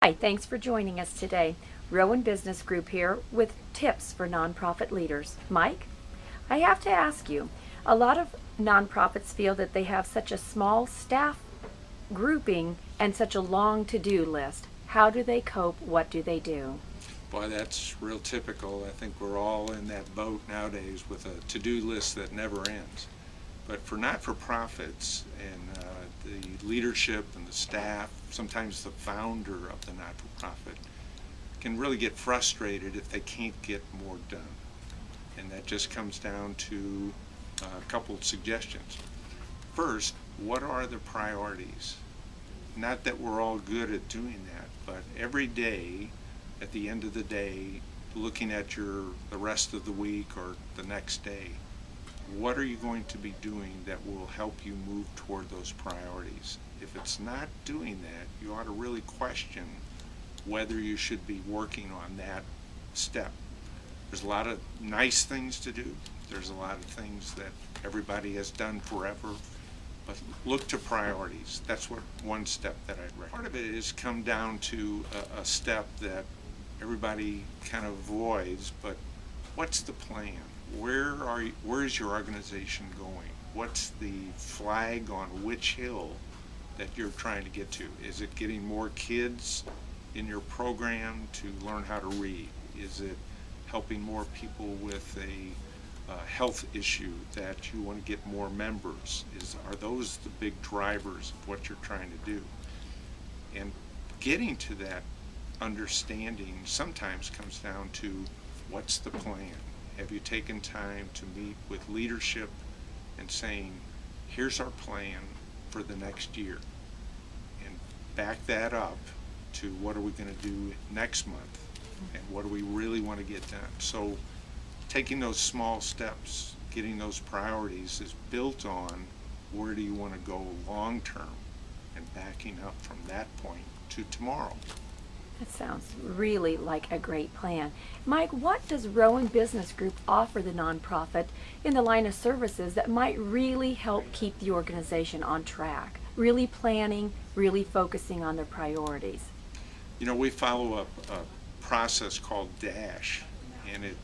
Hi, thanks for joining us today. Rowan Business Group here with tips for nonprofit leaders. Mike, I have to ask you, a lot of nonprofits feel that they have such a small staff grouping and such a long to-do list. How do they cope? What do they do? Boy, that's real typical. I think we're all in that boat nowadays with a to-do list that never ends. But for not-for-profits and the leadership and the staff, sometimes the founder of the not-for-profit, can really get frustrated if they can't get more done. And that just comes down to a couple of suggestions. First, what are the priorities? Not that we're all good at doing that, but every day, at the end of the day, looking at the rest of the week or the next day, what are you going to be doing that will help you move toward those priorities? If it's not doing that, you ought to really question whether you should be working on that step. There's a lot of nice things to do. There's a lot of things that everybody has done forever. But look to priorities. That's one step that I'd recommend. Part of it is come down to a step that everybody kind of avoids, but what's the plan? Where is your organization going? What's the flag on which hill that you're trying to get to? Is it getting more kids in your program to learn how to read? Is it helping more people with a health issue that you want to get more members? Are those the big drivers of what you're trying to do? And getting to that understanding sometimes comes down to what's the plan? Have you taken time to meet with leadership and saying, here's our plan for the next year, and back that up to what are we going to do next month and what do we really want to get done? So taking those small steps, getting those priorities is built on where do you want to go long term and backing up from that point to tomorrow. That sounds really like a great plan. Mike, what does Rowan Business Group offer the nonprofit in the line of services that might really help keep the organization on track? Really planning, really focusing on their priorities. You know, we follow a process called DASH, and it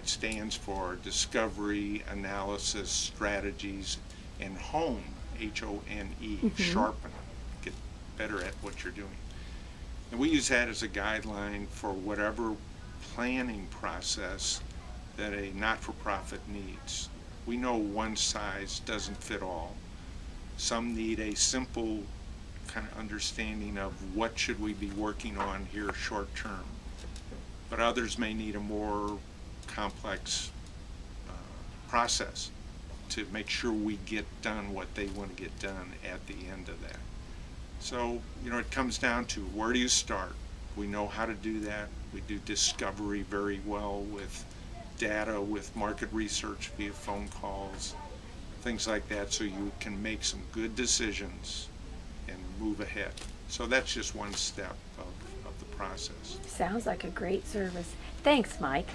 stands for Discovery, Analysis, Strategies, and Hone, H-O-N-E, sharpen, get better at what you're doing. And we use that as a guideline for whatever planning process that a not-for-profit needs. We know one size doesn't fit all. Some need a simple kind of understanding of what should we be working on here short term. But others may need a more complex process to make sure we get done what they want to get done at the end of that. So, you know, it comes down to where do you start? We know how to do that. We do discovery very well with data, with market research via phone calls, things like that, so you can make some good decisions and move ahead. So that's just one step of the process. Sounds like a great service. Thanks, Mike.